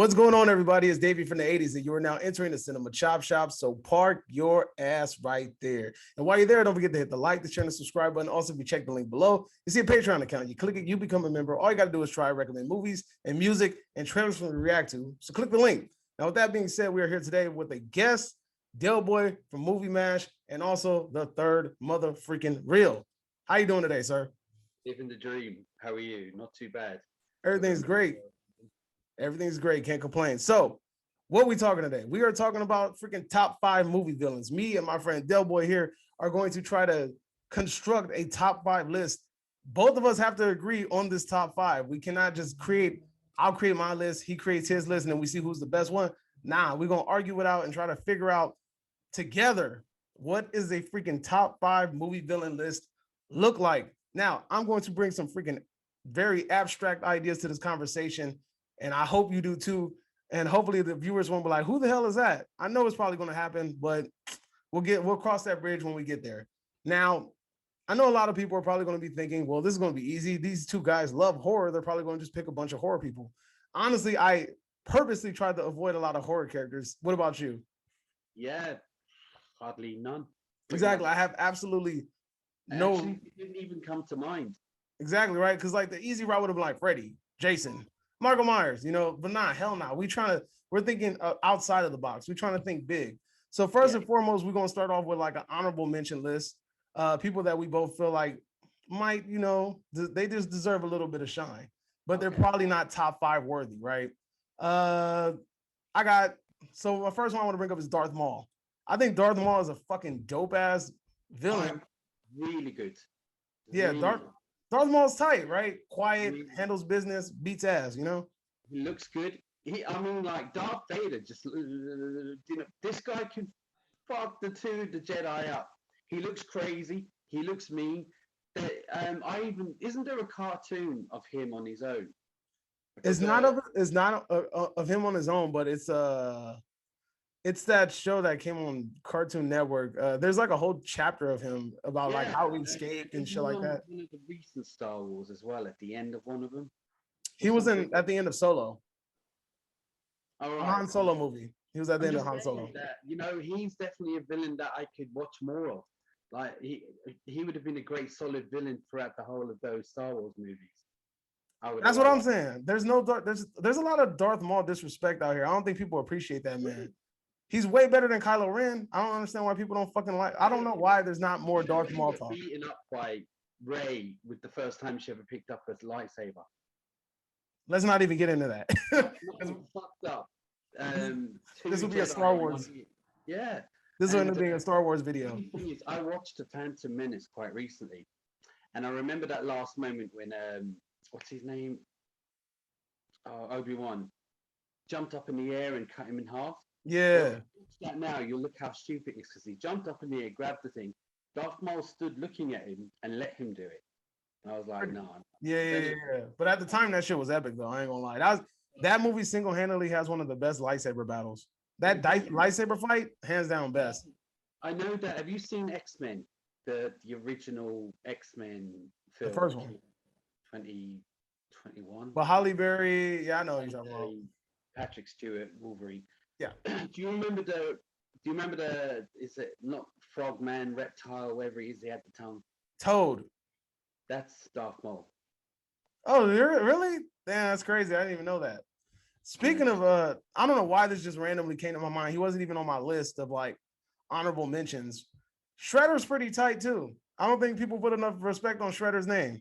What's going on, everybody? It's Davey from the 80s, and you are now entering the Cinema Chop Shop. So park your ass right there. And while you're there, don't forget to hit the like, the share, and the subscribe button. Also, if you check the link below, you see a Patreon account. You click it, you become a member. All you got to do is try, recommend movies and music and trailers from we react to. So click the link. Now, with that being said, we are here today with a guest, Delboy from Movie Mash, and also the third mother freaking real. How you doing today, sir? Living the dream. How are you? Not too bad. Everything's great. Everything's great. Can't complain. So, what are we talking today? We are talking about freaking top 5 movie villains. Me and my friend Delboy here are going to try to construct a top 5 list. Both of us have to agree on this top 5. We cannot just I'll create my list, he creates his list, and then we see who's the best one. Nah, we're going to argue it out and try to figure out together what is a freaking top 5 movie villain list look like. Now, I'm going to bring some freaking very abstract ideas to this conversation, and I hope you do too. And hopefully the viewers won't be like, who the hell is that? I know it's probably going to happen, but we'll cross that bridge when we get there. Now, I know a lot of people are probably going to be thinking, well, this is going to be easy. These two guys love horror. They're probably going to just pick a bunch of horror people. Honestly, I purposely tried to avoid a lot of horror characters. What about you? Yeah, hardly none. Exactly. I have absolutely no. Actually, it didn't even come to mind. Exactly, right? Because like the easy route would have been like Freddy, Jason, Michael Myers, but nah, hell nah. We're thinking outside of the box. We're trying to think big. So first and foremost, we're gonna start off with like an honorable mention list. People that we both feel like might, they just deserve a little bit of shine, but they're probably not top 5 worthy, right? So my first one I want to bring up is Darth Maul. I think Darth Maul is a fucking dope ass villain. Really good. Yeah, really Darth Maul's tight, right? Quiet, handles business, beats ass, He looks good. Like Darth Vader, this guy can fuck the Jedi up. He looks crazy. He looks mean. Isn't there a cartoon of him on his own? It's not of him on his own, but it's that show that came on Cartoon Network. There's like a whole chapter of him about like how he escaped and shit like that. One of the recent Star Wars as well. At the end of one of them, he was at the end of Solo. All right. Han Solo movie. He was at the end of Han Solo. He's definitely a villain that I could watch more of. Like he would have been a great solid villain throughout the whole of those Star Wars movies. That's what I'm saying. There's a lot of Darth Maul disrespect out here. I don't think people appreciate that, man. He's way better than Kylo Ren. I don't understand why people don't fucking like. I don't know why there's not more Darth Maul talk. Beaten up by Rey with the first time she ever picked up a lightsaber. Let's not even get into that. Fucked up. This will be a Star Wars. Yeah. This will end up being a Star Wars video. I watched The Phantom Menace quite recently, and I remember that last moment when what's his name? Obi-Wan jumped up in the air and cut him in half. Yeah. That now you'll look how stupid it is because he jumped up in the air, grabbed the thing. Darth Maul stood looking at him and let him do it. And I was like, no. Yeah. But at the time, that shit was epic, though. I ain't gonna lie. That movie single-handedly has one of the best lightsaber battles. That lightsaber fight, hands down, best. I know that. Have you seen X-Men? The original X-Men film. The first one. 2021. But Halle Berry, yeah, I know what you're talking about. Patrick Stewart, Wolverine. Yeah. Do you remember the? Is it not Frogman, Reptile, whatever it is? He had the tongue. Toad. That's Darth Maul. Oh, really? Damn, that's crazy. I didn't even know that. Speaking of, I don't know why this just randomly came to my mind. He wasn't even on my list of like honorable mentions. Shredder's pretty tight too. I don't think people put enough respect on Shredder's name.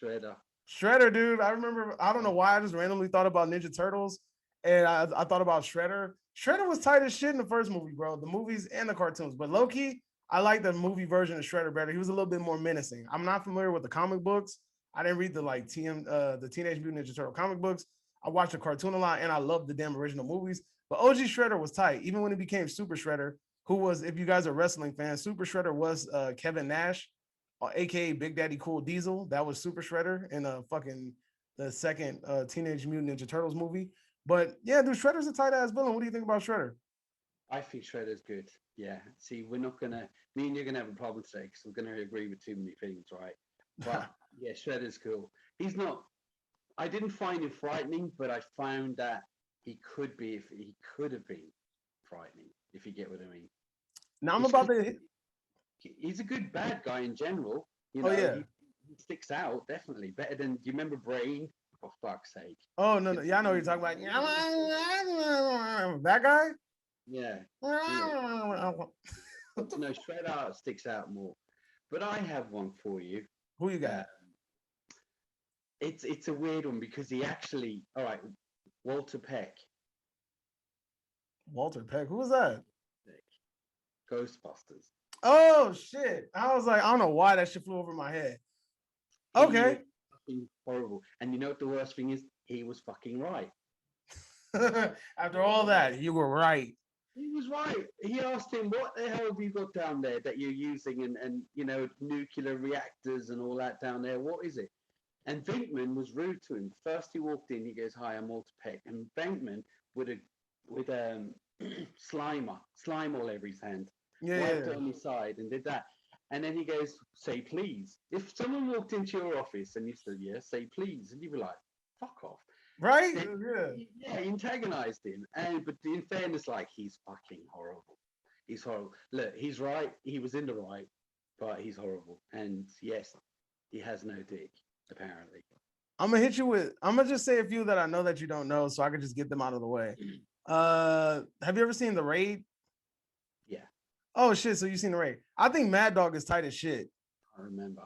Shredder, dude. I remember. I don't know why. I just randomly thought about Ninja Turtles, and I thought about Shredder. Shredder was tight as shit in the first movie, bro. The movies and the cartoons. But low-key, I like the movie version of Shredder better. He was a little bit more menacing. I'm not familiar with the comic books. I didn't read the Teenage Mutant Ninja Turtle comic books. I watched the cartoon a lot, and I loved the damn original movies. But OG Shredder was tight, even when he became Super Shredder, who was, if you guys are wrestling fans, Super Shredder was Kevin Nash, aka Big Daddy Cool Diesel. That was Super Shredder in the second Teenage Mutant Ninja Turtles movie. But yeah, dude, Shredder's a tight ass villain. What do you think about Shredder? I think Shredder's good. Yeah. See, me and you're gonna have a problem today because we're gonna agree with too many things, right? But yeah, Shredder's cool. I didn't find him frightening, but I found that he could be if he could have been frightening, if you get what I mean. Now I'm It's about just to. he's a good bad guy in general. You Oh know, yeah. he sticks out definitely better than. Do you remember Brain? For fuck's sake. Oh no, no. It's- Yeah, I know what you're talking about. That guy. yeah, yeah. No, Shredder sticks out more. But I have one for you. Who you Uh, got? it's a weird one because he actually. All right, Walter Peck, Walter Peck. Who was that? Ghostbusters. Oh shit! I was like, I don't know why that shit flew over my head. He is Okay. fucking horrible. And you know what the worst thing is? He was fucking right. After all that, you were right. He was right. He asked him, "What the hell have you got down there that you're using, and you know nuclear reactors and all that down there? What is it?" And Venkman was rude to him. First, he walked in. He goes, "Hi, I'm Walter Peck." And Venkman with a with slime all over his hand, Yeah, wiped yeah. it on his side, and did that. And then he goes, "Say please." If someone walked into your office and you said, "Yeah, say please," and you'd be like, "Fuck off." Right? Then, Yeah. yeah, he antagonized him. And but in fairness, like he's fucking horrible. He's horrible. Look, he's right. He was in the right, but he's horrible. And yes, he has no dick apparently. I'm gonna hit you with. I'm gonna just say a few that I know that you don't know, so I can just get them out of the way. Have you ever seen The Raid? Yeah, Oh shit! So you seen The Raid? I think Mad Dog is tight as shit. I remember.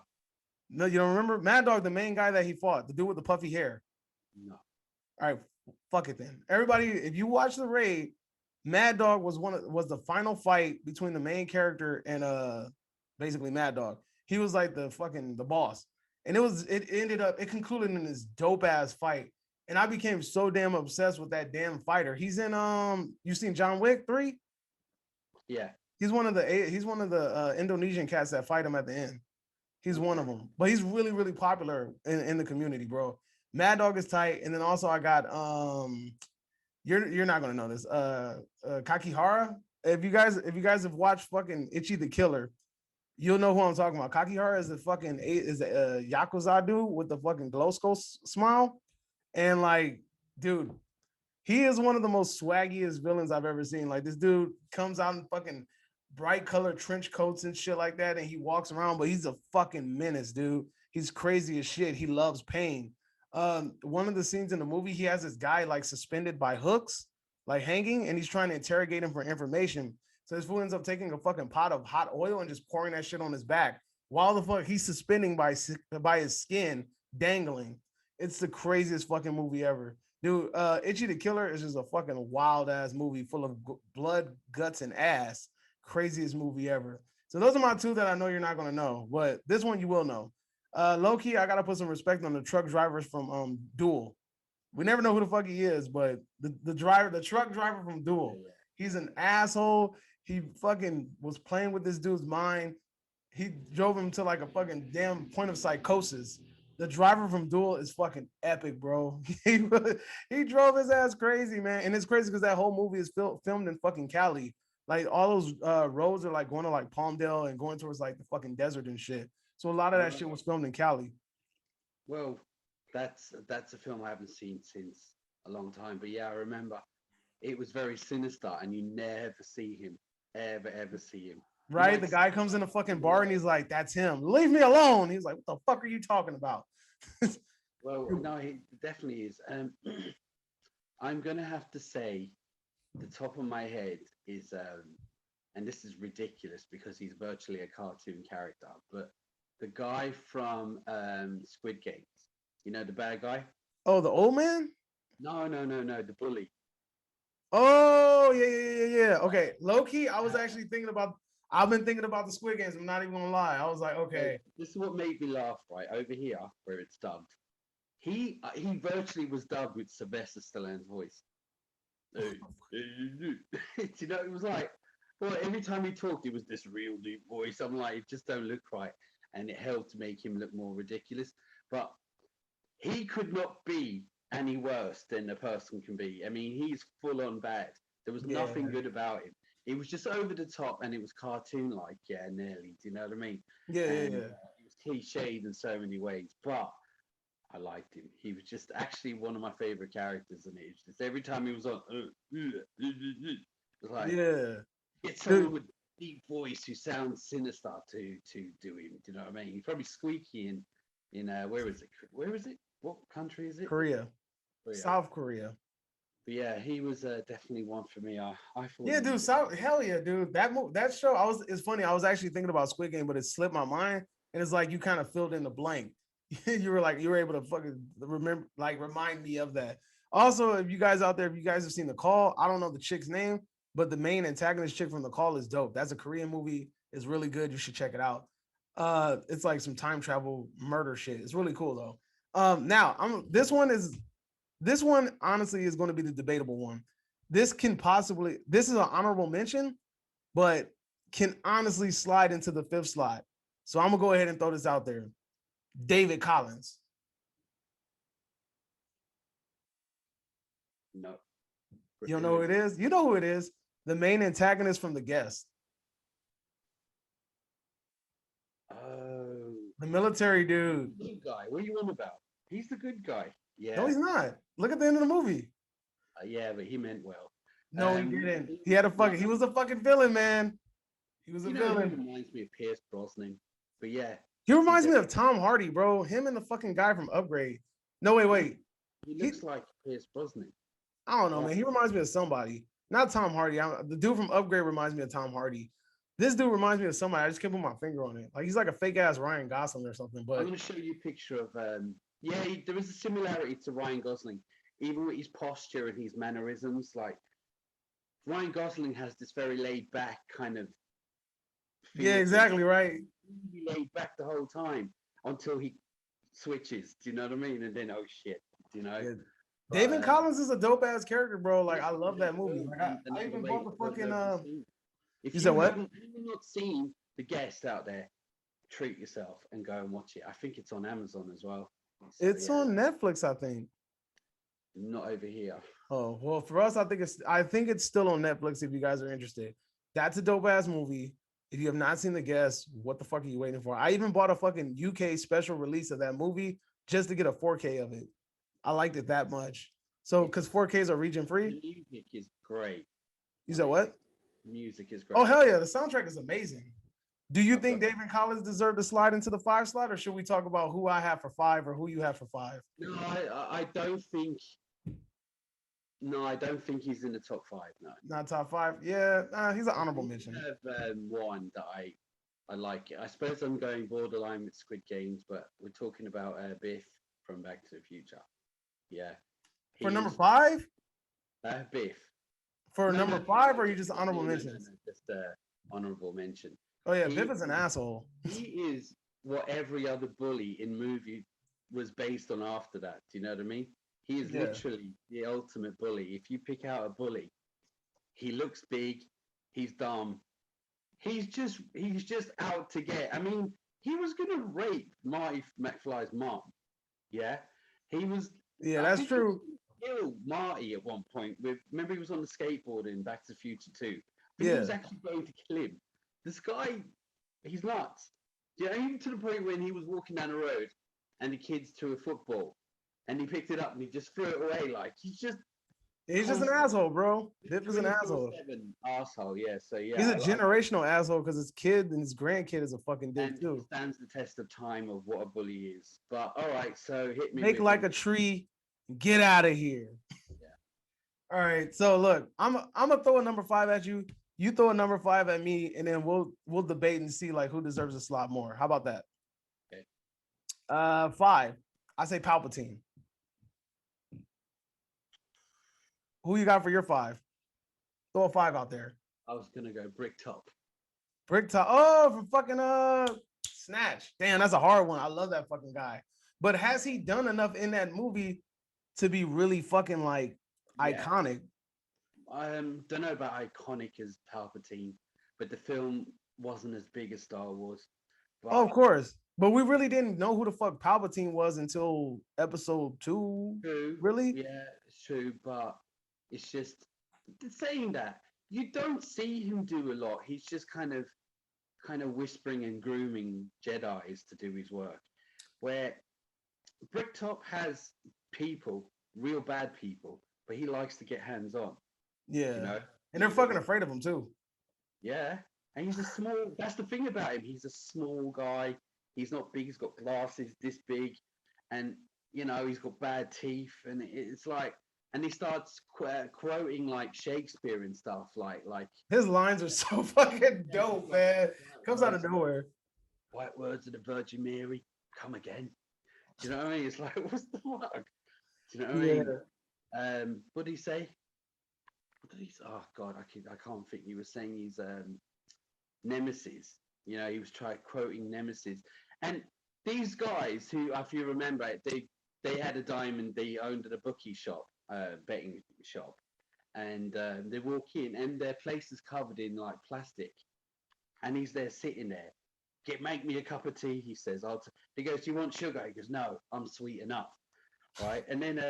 No, you don't remember Mad Dog, the main guy that he fought, the dude with the puffy hair. No. All right, fuck it then. Everybody, if you watch The Raid, Mad Dog was the final fight between the main character and basically Mad Dog. He was like the boss. And it concluded in this dope ass fight. And I became so damn obsessed with that damn fighter. He's in you seen John Wick 3? Yeah. He's one of the Indonesian cats that fight him at the end. He's one of Okay. them, but he's really, really popular in the community, bro. Mad Dog is tight, and then also I got you're not gonna know this. Kakihara. If you guys have watched fucking Itchy the Killer, you'll know who I'm talking about. Kakihara is a Yakuza dude with the fucking glow skull smile, and like, dude, he is one of the most swaggiest villains I've ever seen. Like this dude comes out in fucking bright colored trench coats and shit like that, and he walks around, but he's a fucking menace, dude. He's crazy as shit. He loves pain. One of the scenes in the movie, he has this guy like suspended by hooks, like hanging, and he's trying to interrogate him for information. So this fool ends up taking a fucking pot of hot oil and just pouring that shit on his back while the fuck he's suspending by his skin, dangling. It's the craziest fucking movie ever. Dude, Itchy the Killer is just a fucking wild ass movie full of blood, guts, and ass. Craziest movie ever. So those are my two that I know you're not gonna know, but this one you will know. Low key, I gotta put some respect on the truck drivers from Duel. We never know who the fuck he is, but the truck driver from Duel, Yeah, he's an asshole. He fucking was playing with this dude's mind. He drove him to like a fucking damn point of psychosis. The driver from Duel is fucking epic, bro. He drove his ass crazy, man. And it's crazy because that whole movie is filmed in fucking Cali. Like all those roads are like going to like Palmdale and going towards like the fucking desert and shit. So a lot of yeah. that shit was filmed in Cali. Well, that's a film I haven't seen since a long time. But yeah, I remember it was very sinister, and you never see him, ever see him. You Right? might The see guy comes in a fucking bar and he's like, "That's him. Leave me alone." He's like, "What the fuck are you talking about?" well, no, he definitely is. I'm gonna have to say, the top of my head is, and this is ridiculous because he's virtually a cartoon character, but the guy from Squid Games, you know, the bad guy. Oh, the old man? No, no, no, no, the bully. Oh, yeah, yeah, yeah, yeah, yeah. Okay. Low key, I was actually thinking about I've been thinking about the Squid Games. I'm not even gonna lie. I was like, Well, okay. this is what made me laugh. Right over here, where it's dubbed, he virtually was dubbed with Sylvester Stallone's voice. Hey, you know, it was like, well, every time he talked, it was this real deep voice. I'm like, it just don't look right, and it helped to make him look more ridiculous. But he could not be any worse than a person can be. I mean, he's full on bad. There was nothing Yeah. good about him. It was just over the top, and it was cartoon like, yeah, nearly. Do you know what I mean? Yeah, yeah, And yeah. it was cliched in so many ways. But I liked him. He was just actually one of my favorite characters, and it was just every time he was on, it was like Yeah, get someone dude, with a deep voice who sounds sinister to do him. Do you know what I mean? He's probably squeaky in where is it? Where is it? What country is it? Korea, Korea. South Korea. But yeah, he was definitely one for me. I thought Yeah, he dude, was South, hell yeah, dude. That show, it's funny. I was actually thinking about Squid Game, but it slipped my mind, and it's like you kind of filled in the blank. You were able to fucking remember, like remind me of that. Also, if you guys out there, if you guys have seen The Call, I don't know the chick's name, but the main antagonist chick from The Call is dope. That's a Korean movie. It's really good. You should check it out. It's like some time travel murder shit. It's really cool though. Now I'm this one honestly is going to be the debatable one. This is an honorable mention, but can honestly slide into the fifth slot. So I'm gonna go ahead and throw this out there. David Collins. no. You don't know who it is? You know who it is. The main antagonist from The Guest. Oh, The military dude. good guy. What are you on about? He's the good guy. No, Yeah, he's not. Look at the end of the movie. yeah, but he meant well. No, he didn't. No, He was a fucking villain, man. He was a you know who villain. reminds me of Pierce Brosnan? But yeah, He he's reminds a, me of Tom Hardy, bro. Him and the fucking guy from Upgrade. No, wait. he He looks like Pierce Brosnan. I don't know, Right? man. He reminds me of somebody. Not Tom Hardy. The dude from Upgrade reminds me of Tom Hardy. This dude reminds me of somebody. I just can't put my finger on it. Like he's like a fake ass Ryan Gosling or something. I'm But going to show you a picture of. Yeah, there is a similarity to Ryan Gosling, even with his posture and his mannerisms. Like Ryan Gosling has this very laid back kind of yeah, feel to him. exactly right. Really laid back the whole time until he switches. Do you know what I mean? And then oh shit, you know. Yeah. But David Collins is a dope ass character, bro. Like I love that movie. well, Like and I another even way bought the for fucking those who've seen. You If said you what? haven't not seen The Guest out there, treat yourself and go and watch it. I think it's on Amazon as well. So It's yeah, on Netflix, I think. not over here. Oh, well, for us, I think it's still on Netflix if you guys are interested. That's a dope ass movie. If you have not seen The Guest, what the fuck are you waiting for? I even bought a fucking UK special release of that movie just to get a 4K of it. I liked it that much. So, because 4Ks are region free. The music is great. You On said it. what? Music is Oh, great. hell yeah. The soundtrack is amazing. Do you I've think got David Collins deserved to slide into the 5 slot, or should we talk about who I have for 5 or who you have for 5? no, I don't think. No, I don't think he's in the top five. No, Not top 5. Yeah, he's an I honorable do mention. have one that I like. I suppose I'm going borderline with Squid Games, but we're talking about Biff from Back to the Future. Yeah, For number he's 5? Biff. For No, number no, 5, or you just honorable no, mentions? just honorable mention. Oh yeah, He Biff is an asshole. he is what every other bully in movie was based on after that. Do you know what I mean? He is Yeah. literally the ultimate bully. If you pick out a bully, he looks big, he's dumb, he's just out to get. I mean, he was gonna rape Marty McFly's mom. Yeah, he was. Yeah, I that's think he was true. gonna kill Marty at one point. Remember, he was on the skateboard in Back to the Future 2. I think he Yeah. was actually going to kill him. This guy, he's nuts. Yeah, even to the point when he was walking down the road and the kids threw a football and he picked it up and he just threw it away. Like he's just He's just an constant asshole, bro. Biff is an asshole. 24/7 asshole. Yeah, so He's yeah, a generational asshole because his kid and his grandkid is a fucking dick and he too. stands the test of time of what a bully is. But all right, so hit me Make with like him. a tree, get out of here. All right. So look, I'm gonna throw a number 5 at you. You throw a number 5 at me, and then we'll debate and see like who deserves a slot more. How about that? Okay. 5. I say Palpatine. Who you got for your 5? Throw a 5 out there. I was gonna go brick top. Brick top. Oh, from fucking Snatch. Damn, that's a hard one. I love that fucking guy. But has he done enough in that movie to be really fucking like Yeah. iconic? Don't know about iconic as Palpatine, but the film wasn't as big as Star Wars. But Oh, of course. But we really didn't know who the fuck Palpatine was until episode 2. true, Really? yeah, it's true. But it's just saying that you don't see him do a lot. He's just kind of whispering and grooming Jedi's to do his work. Where Bricktop has people, real bad people, but he likes to get hands on. Yeah. You know, And they're fucking afraid of him too. yeah. And he's a small. That's the thing about him. He's a small guy. He's not big. He's got glasses this big, and he's got bad teeth. And it's like, and he starts quoting like Shakespeare and stuff. Like his lines are so fucking dope, man. Comes out of nowhere. White words of the Virgin Mary, come again. Do you know what I mean? It's like, what's the fuck? Do you know what I mean? What did he say? Oh God, I can't think. He was saying he's Nemesis. He was quoting Nemesis, and these guys who, if you remember, they had a diamond. They owned a bookie shop, betting shop, and they walk in, and their place is covered in like plastic, and he's there sitting there. Make me a cup of tea, he says. He goes, do you want sugar? He goes, no, I'm sweet enough. Right, and then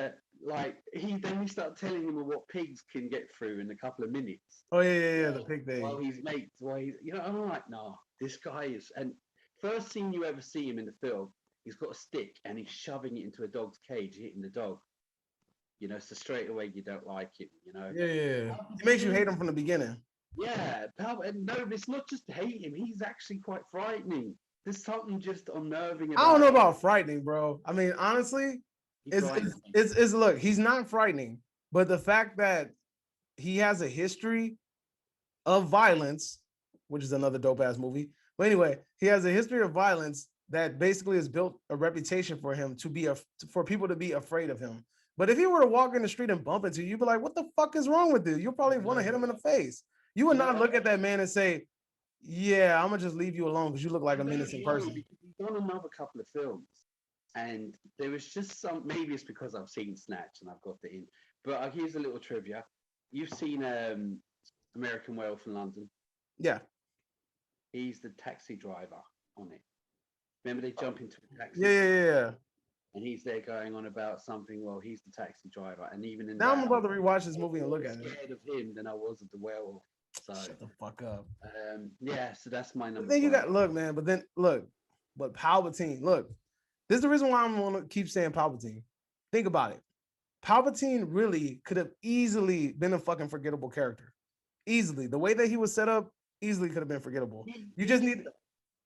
he started telling him what pigs can get through in a couple of minutes. Oh yeah, the pig thing. While he's mates, I'm like, no, this guy is. And first scene you ever see him in the film, he's got a stick and he's shoving it into a dog's cage, hitting the dog. So straight away you don't like it. Yeah. It makes you hate him from the beginning. Yeah, no, it's not just to hate him. He's actually quite frightening. There's something just unnerving about I don't know about frightening, bro. I mean, honestly, it's look, he's not frightening, but the fact that he has a history of violence, which is another dope ass movie. But anyway, he has a history of violence that basically has built a reputation for him for people to be afraid of him. But if he were to walk in the street and bump into you, you'd be like, what the fuck is wrong with you? You'll probably want to hit him in the face. You would not look at that man and say, yeah, I'm gonna just leave you alone because you look like a menacing person. He's done another couple of films, and there was just maybe it's because I've seen Snatch and I've got it in. But here's a little trivia. You've seen American Werewolf in London? Yeah. He's the taxi driver on it. Remember they jump into a taxi? Yeah. And he's there going on about something. Well, he's the taxi driver, and even in now I'm about to rewatch this movie and look at it. Scared of him than I was of the werewolf. So shut the fuck up. Yeah, so that's my number. Then you got man. But Palpatine. Look, this is the reason why I'm gonna keep saying Palpatine. Think about it. Palpatine really could have easily been a fucking forgettable character. Easily, the way that he was set up, easily could have been forgettable. You just need.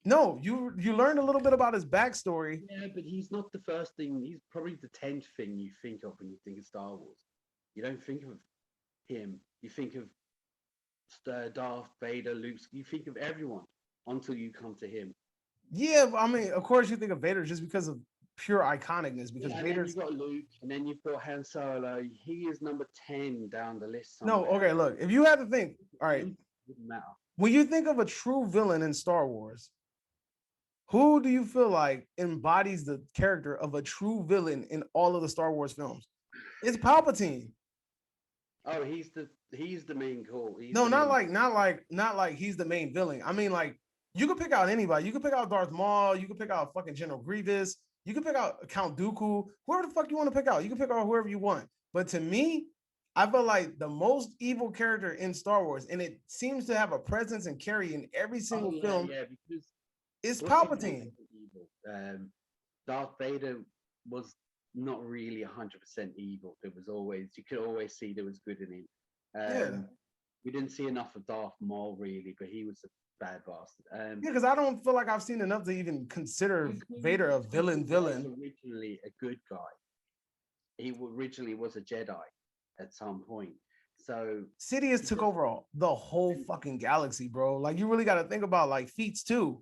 No, you learned a little bit about his backstory. Yeah, but he's not the first thing. He's probably the 10th thing you think of when you think of Star Wars. You don't think of him. You think of Darth Vader, Luke. You think of everyone until you come to him. Yeah, I mean, of course you think of Vader just because of pure iconicness. Because Vader's. Then you've got Luke, and then you've got Han Solo. He is number 10 down the list. Somewhere. No, okay, look. If you had to think, all right, it wouldn't matter. When you think of a true villain in Star Wars, who do you feel like embodies the character of a true villain in all of the Star Wars films? It's Palpatine. Oh, he's the main call. Not like he's the main villain. I mean, like, you could pick out anybody. You could pick out Darth Maul. You could pick out fucking General Grievous. You could pick out Count Dooku. Whoever the fuck you want to pick out. You can pick out whoever you want. But to me, I feel like the most evil character in Star Wars, and it seems to have a presence and carry in every single film. Yeah, because it's Palpatine. Darth Vader was not really 100% evil. There was always, you could always see there was good in him. We didn't see enough of Darth Maul really, but he was a bad bastard. Because I don't feel like I've seen enough to even consider Vader a villain. Originally a good guy. He originally was a Jedi at some point. So Sidious took over the whole fucking galaxy, bro. Like, you really got to think about like feats too.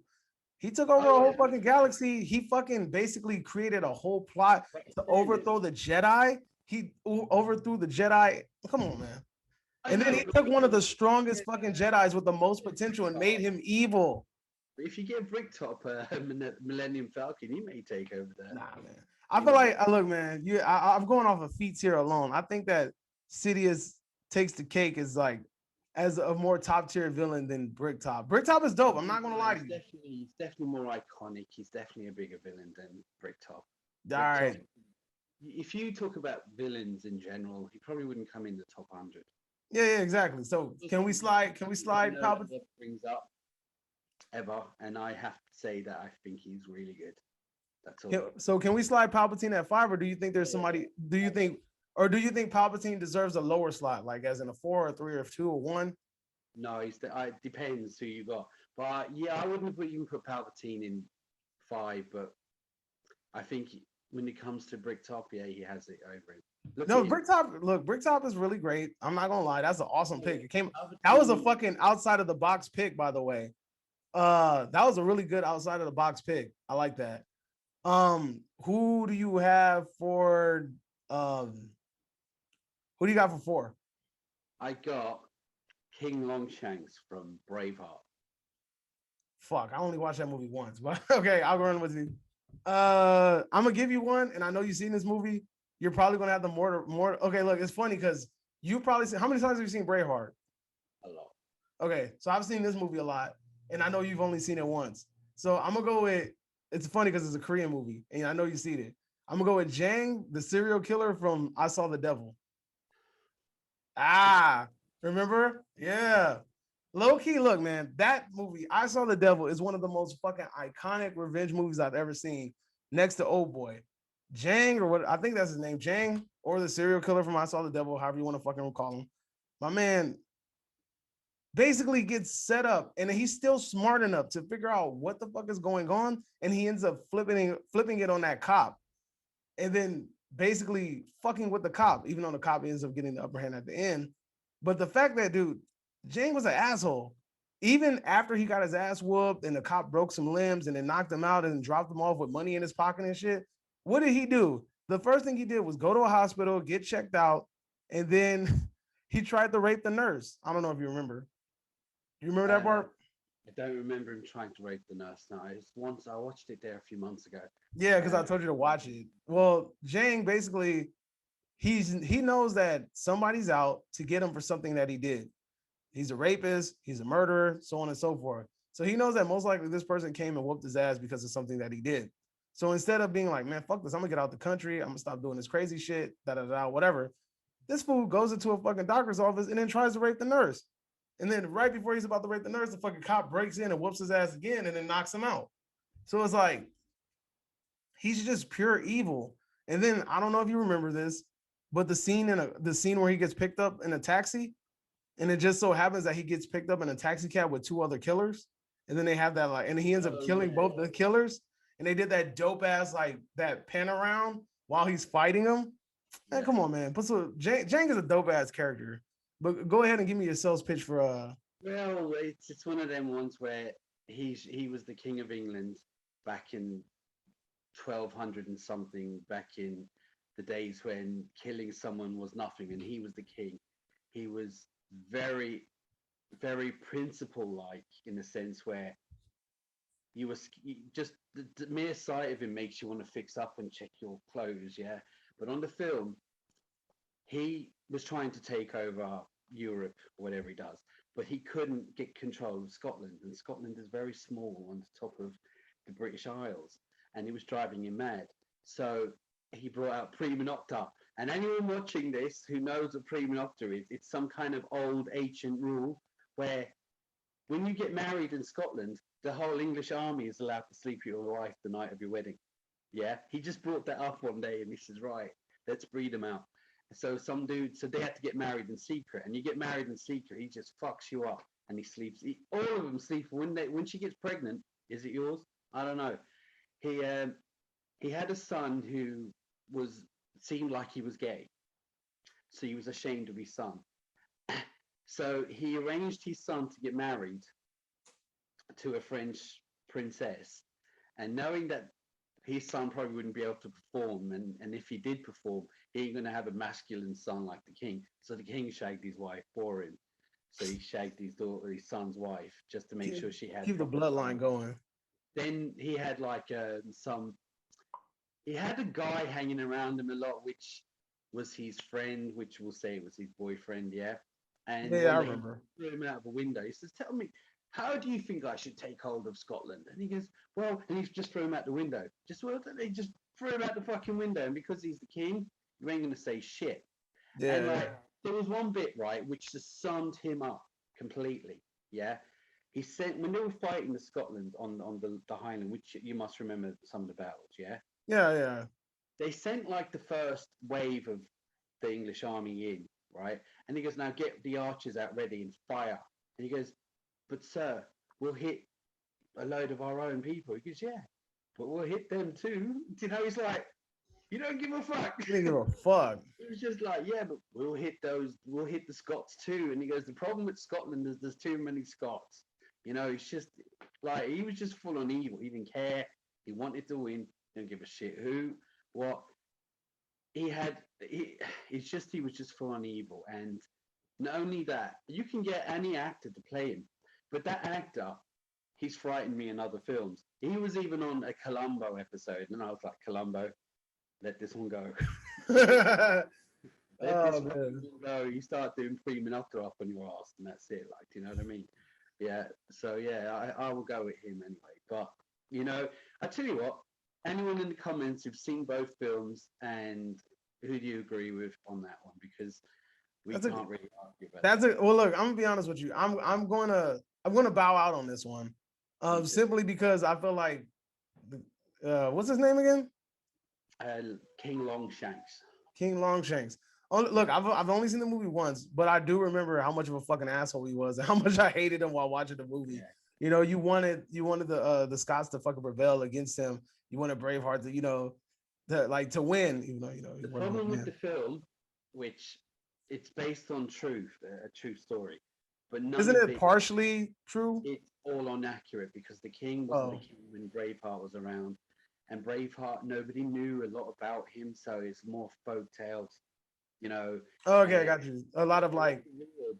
He took over a whole fucking galaxy. He fucking basically created a whole plot to overthrow the Jedi. He overthrew the Jedi. Come on, man. And then he took one of the strongest fucking Jedis with the most potential and made him evil. If you give Bricktop a Millennium Falcon, he may take over that. Nah, man. I feel like, look, man, I'm going off of feats here alone. I think that Sidious takes the cake as a more top tier villain than Bricktop. Bricktop is dope. I'm not gonna lie to you. He's definitely more iconic. He's definitely a bigger villain than Bricktop. All right. If you talk about villains in general, he probably wouldn't come in the top 100. Yeah, exactly. So can we slide Palpatine brings up ever, and I have to say that I think he's really good. That's all. So can we slide Palpatine at 5, or do you think there's somebody? Do you think Palpatine deserves a lower slot, like as in a 4 or 3 or 2 or 1? No, it depends who you got. But yeah, I wouldn't even put Palpatine in 5, but I think when it comes to Bricktop, yeah, he has it over him. Look No, at him. Bricktop is really great. I'm not gonna lie, that's an awesome pick. That was a Palpatine, fucking outside of the box pick, by the way. That was a really good outside of the box pick. I like that. Who do you have for um who do you got for 4? I got King Longshanks from Braveheart. Fuck, I only watched that movie once, but okay, I'll run with you. I'm gonna give you one, and I know you've seen this movie. You're probably gonna have the more. Okay, look, it's funny because you probably seen, how many times have you seen Braveheart? A lot. Okay, so I've seen this movie a lot, and I know you've only seen it once. So I'm gonna go with. It's funny because it's a Korean movie, and I know you've seen it. I'm gonna go with Jang, the serial killer from I Saw the Devil. Ah, remember? Yeah. Low key, look, man, that movie, I Saw the Devil, is one of the most fucking iconic revenge movies I've ever seen, next to Old Boy. Jang, or what I think that's his name, Jang, or the serial killer from I Saw the Devil, however you want to fucking call him. My man basically gets set up, and he's still smart enough to figure out what the fuck is going on, and he ends up flipping it on that cop, and then basically fucking with the cop, even though the cop ends up getting the upper hand at the end. But the fact that, dude, Jane was an asshole. Even after he got his ass whooped and the cop broke some limbs and then knocked him out and dropped him off with money in his pocket and shit, what did he do? The first thing he did was go to a hospital, get checked out, and then he tried to rape the nurse. I don't know if you remember. Do you remember that Uh, part? I don't remember him trying to rape the nurse. No, it's once I watched it there a few months ago. Yeah, because I Uh, told you to watch it. Well, Jang basically he knows that somebody's out to get him for something that he did. He's a rapist, he's a murderer, so on and so forth. So he knows that most likely this person came and whooped his ass because of something that he did. So instead of being like, man, fuck this, I'm gonna get out the country, I'm gonna stop doing this crazy shit, da da da, whatever. This fool goes into a fucking doctor's office and then tries to rape the nurse. And then right before he's about to rape the nurse, the fucking cop breaks in and whoops his ass again and then knocks him out. So it's like he's just pure evil. And then I don't know if you remember this, but the scene where he gets picked up in a taxi, and it just so happens that he gets picked up in a taxi cab with 2 other killers, and then they have that like, and he ends up oh killing yeah, both the killers, and they did that dope ass like that pen around while he's fighting them. Man, yeah. come on, man. But so Jang is a dope ass character. But go ahead and give me your sales pitch for Well, it's one of them ones where he was the king of England back in 1200 and something, back in the days when killing someone was nothing, and he was the king. He was very, very principle like in the sense where just the mere sight of him makes you want to fix up and check your clothes, yeah. But on the film, he was trying to take over Europe, whatever he does, but he couldn't get control of Scotland, and Scotland is very small on the top of the British Isles, and it was driving him mad. So he brought out Prima Nocta, and anyone watching this who knows what Prima Nocta is, it's some kind of old ancient rule where when you get married in Scotland, the whole English army is allowed to sleep with your wife the night of your wedding. Yeah, he just brought that up one day, and he says, "Right, let's breed them out." So some dude, so they had to get married in secret, and you get married in secret, he just fucks you up, and he sleeps. All of them sleep when she gets pregnant. Is it yours? I don't know. He he had a son who was seemed like he was gay, so he was ashamed of his son. So he arranged his son to get married to a French princess, and knowing that his son probably wouldn't be able to perform, and if he did perform, he ain't gonna have a masculine son like the king. So the king shagged his wife for him. So he shagged his son's wife, just to make keep, sure she had keep the proper bloodline training. going. Then he had like he had a guy hanging around him a lot, which was his friend, which we'll say was his boyfriend, yeah. And Yeah, I one day he remember. threw him out of a window. He says, "Tell me, how do you think I should take hold of Scotland?" And he goes, "Well," and he's just threw him out the window. They just threw him out the fucking window, and because he's the king, you ain't gonna say shit. And Yeah, like, there was one bit right which just summed him up completely. Yeah, He sent when they were fighting the Scotland on the Highland, which you must remember some of the battles, yeah. Yeah, yeah. They sent like the first wave of the English army in, right? And he goes, now get the archers out ready and fire. And he goes, but sir, we'll hit a load of our own people. He goes, yeah, but we'll hit them too. You know, he's like, you don't give a fuck. You didn't give a fuck. It was just like, yeah, but we'll hit the Scots too. And he goes, the problem with Scotland is there's too many Scots. You know, it's just like he was just full on evil. He didn't care. He wanted to win. Didn't give a shit who, what. It's just he was just full on evil. And not only that, you can get any actor to play him, but that actor, he's frightened me in other films. He was even on a Columbo episode, and I was like, Columbo, let this one go. Let this one go. You start doing Fremantle up on your ass, and that's it. Like, do you know what I mean? Yeah. So yeah, I will go with him anyway. But you know, I tell you what, anyone in the comments who've seen both films, and who do you agree with on that one? Because we can't really argue about that. Well, look, I'm gonna be honest with you. I'm gonna bow out on this one, simply because I feel like, what's his name again? King Longshanks. King Longshanks. Oh, look, I've only seen the movie once, but I do remember how much of a fucking asshole he was and how much I hated him while watching the movie. Yeah. You know, you wanted the Scots to fucking prevail against him. You wanted Braveheart to, to win. Even though the problem with the film, which it's based on truth, a true story, but isn't it partially true? It's all inaccurate because the king wasn't the king when Braveheart was around, and Braveheart, nobody knew a lot about him, so it's more folk tales, you know. Okay, I got you. A lot of like,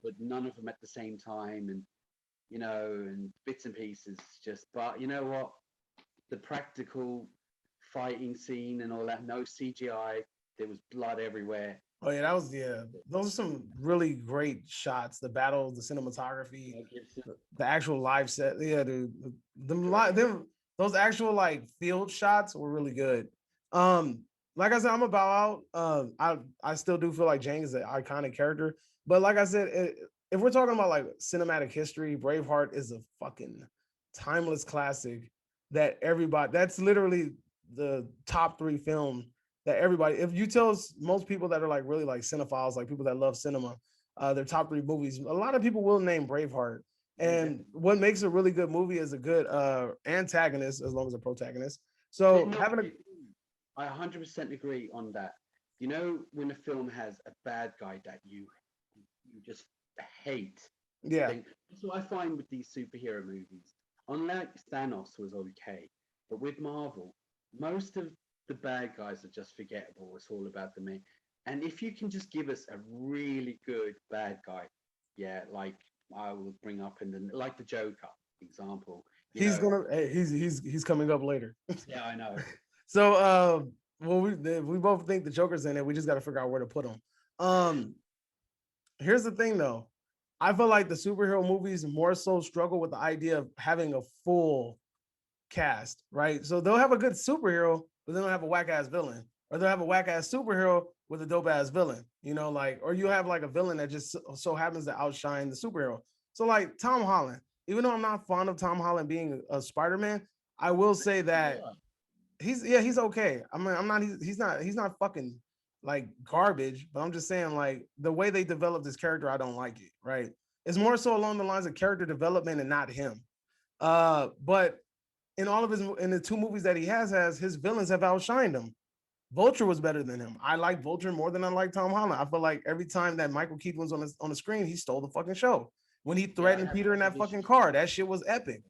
but none of them at the same time, and you know, and bits and pieces. Just, but you know what, the practical fighting scene and all that, no CGI. There was blood everywhere. Oh yeah, those are some really great shots. The battle, the cinematography, the actual live set. Yeah, dude, those actual like field shots were really good. Like I said, I'm about out. I still do feel like Jang is an iconic character, but like I said, if we're talking about like cinematic history, Braveheart is a fucking timeless classic that everybody. That's literally the top 3 film that everybody. If you tell most people that are like really like cinephiles, like people that love cinema, their top 3 movies, a lot of people will name Braveheart. And what makes a really good movie is a good antagonist as long as a protagonist. So I 100% agree on that. You know, when a film has a bad guy that you just hate. Yeah. That's what I find with these superhero movies. Unlike Thanos was okay, but with Marvel, most of the bad guys are just forgettable. It's all about the man. And if you can just give us a really good bad guy, yeah, like I will bring up like the Joker example. He's coming up later. Yeah, I know. So well, we both think the Joker's in it. We just got to figure out where to put him. Here's the thing though. I feel like the superhero movies more so struggle with the idea of having a full cast, right? So they'll have a good superhero, but they don't have a whack ass villain, or they'll have a whack ass superhero with a dope ass villain, you know, like, or you have like a villain that just so happens to outshine the superhero. So like Tom Holland, even though I'm not fond of Tom Holland being a Spider-Man, I will say that he's okay. I mean, he's not fucking like garbage, but I'm just saying like the way they developed this character, I don't like it, right? It's more so along the lines of character development and not him. But in the 2 movies that he has his villains have outshined him. Vulture was better than him. I like Vulture more than I like Tom Holland. I feel like every time that Michael Keaton was on the screen, he stole the fucking show. When he threatened Peter in that fucking car, that shit was epic.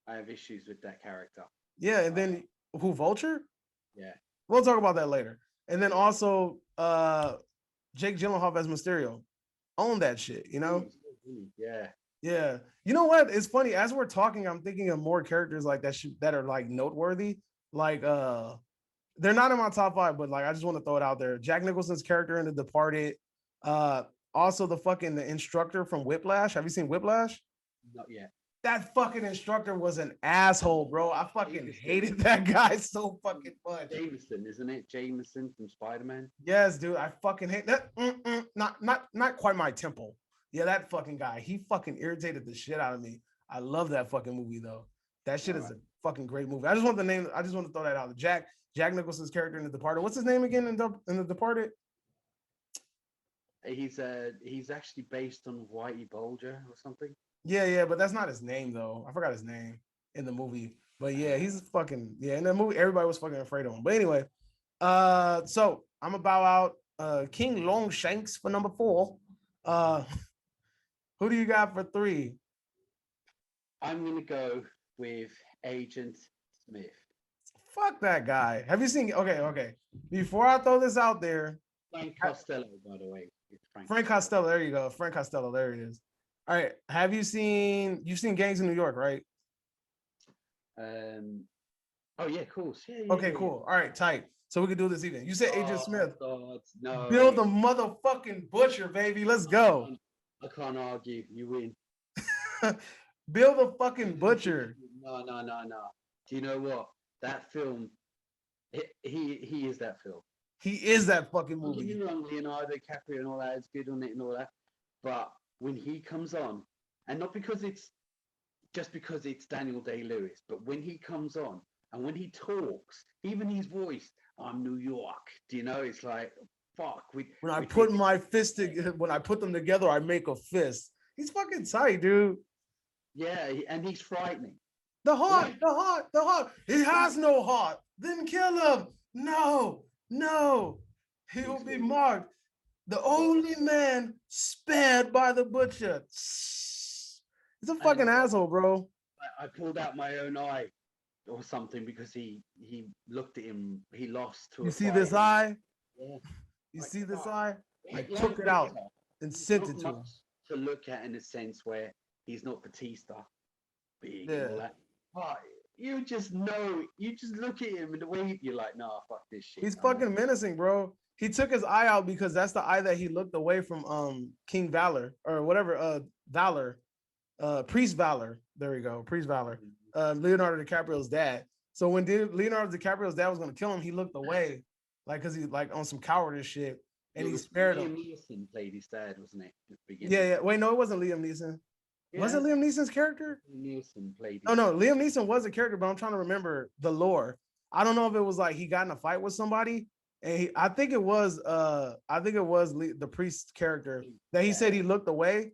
I have issues with that character. Yeah, and then who, Vulture? Yeah. We'll talk about that later. And then also Jake Gyllenhaal as Mysterio. Own that shit, you know? Yeah. Yeah. You know what? It's funny. As we're talking, I'm thinking of more characters like that are like noteworthy. Like they're not in my top 5, but like I just want to throw it out there. Jack Nicholson's character in The Departed. Also the instructor from Whiplash. Have you seen Whiplash? Not yet. That fucking instructor was an asshole, bro. I fucking hated that guy so fucking much. Jameson, isn't it? Jameson from Spider-Man. Yes, dude. I fucking hate that. Not quite my temple. Yeah, that fucking guy. He fucking irritated the shit out of me. I love that fucking movie though. That shit All is right. a fucking great movie. I just want the name. I just want to throw that out. Jack Nicholson's character in The Departed. What's his name again in The Departed? He's actually based on Whitey Bulger or something. Yeah, but that's not his name though. I forgot his name in the movie. But yeah, Uh, he's fucking in the movie. Everybody was fucking afraid of him. But anyway, so I'm gonna bow out King Longshanks for number 4. Uh, who do you got for 3? I'm gonna go with Agent Smith. Fuck that guy. Have you seen? Okay. Before I throw this out there, Frank Costello, by the way. It's Frank Costello. There you go. Frank Costello. There it is. All right. Have you seen? You've seen Gangs in New York, right? Um. Oh yeah, of course. Okay, Yeah. cool. All right, tight. So we can do this evening. You said Agent Smith. God, no. Bill the motherfucking butcher, baby. Let's go. I can't argue. You win. Bill the fucking butcher. No. Do you know what? That film, he is that film. He is that fucking Don't get movie. me wrong, Leonardo DiCaprio and all that is good on it and all that. But when he comes on, and not because it's just because it's Daniel Day-Lewis, but when he comes on and when he talks, even his voice, I'm New York. Do you know? It's like, fuck. When I put them together, I make a fist. He's fucking tight, dude. Yeah, and he's frightening. The heart. He has no heart. Then kill him. No. He will be marked. The only man spared by the butcher. He's a fucking asshole, bro. I pulled out my own eye or something because he looked at him. He lost to. You see this eye? Yeah. You see this eye? I took it out and sent it to him. To look at in a sense where he's not Batista, big Yeah. and all that. But you just know, you just look at him and the way you're like, nah, fuck this shit. He's fucking menacing, bro. He took his eye out because that's the eye that he looked away from King Valor or whatever, Valor, Priest Valor. There we go, Priest Valor. Leonardo DiCaprio's dad. So when Leonardo DiCaprio's dad was gonna kill him, he looked away, like because he like on some cowardice shit, and he spared him. Liam Neeson played his dad, wasn't it? At the beginning. Yeah. Wait, no, it wasn't Liam Neeson. Yeah. Was it Liam Neeson's character? Neeson played. No, Liam Neeson was a character, but I'm trying to remember the lore. I don't know if it was like he got in a fight with somebody, and I think it was the priest character that he said he looked away,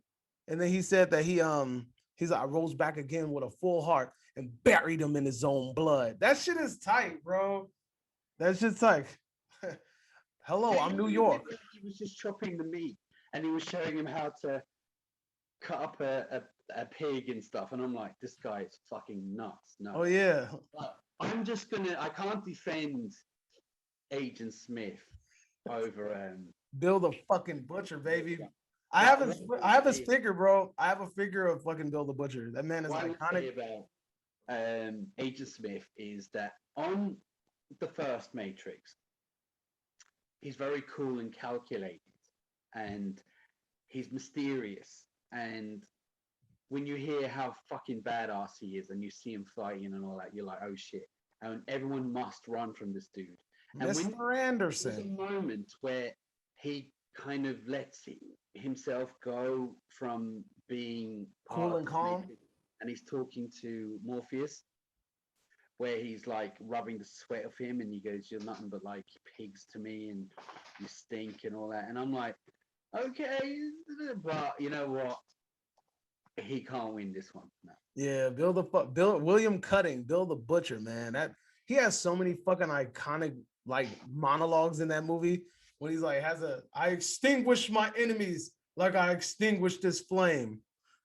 and then he said that he's like, I rose back again with a full heart and buried him in his own blood. That shit is tight, bro. That shit's tight. Hello, I'm New York. He was just chopping the meat, and he was showing him how to cut up a pig and stuff, and I'm like, this guy is fucking nuts. No. Oh yeah. I can't defend Agent Smith over Bill the fucking butcher, baby. I have his figure, bro. I have a figure of fucking Bill the Butcher. That man is iconic. What I would say about Agent Smith is that on the first Matrix, he's very cool and calculated, and he's mysterious. And when you hear how fucking badass he is, and you see him fighting and all that, you're like, oh shit! And everyone must run from this dude. And Mr. Anderson. There's a moment where he kind of lets himself go from being cool and calm, and he's talking to Morpheus, where he's like rubbing the sweat of him, and he goes, "You're nothing but like pigs to me, and you stink and all that." And I'm like, okay, but you know what? He can't win this one. No. Yeah, Bill William Cutting, Bill the Butcher, man. That he has so many fucking iconic like monologues in that movie when he's like I extinguish my enemies like I extinguished this flame.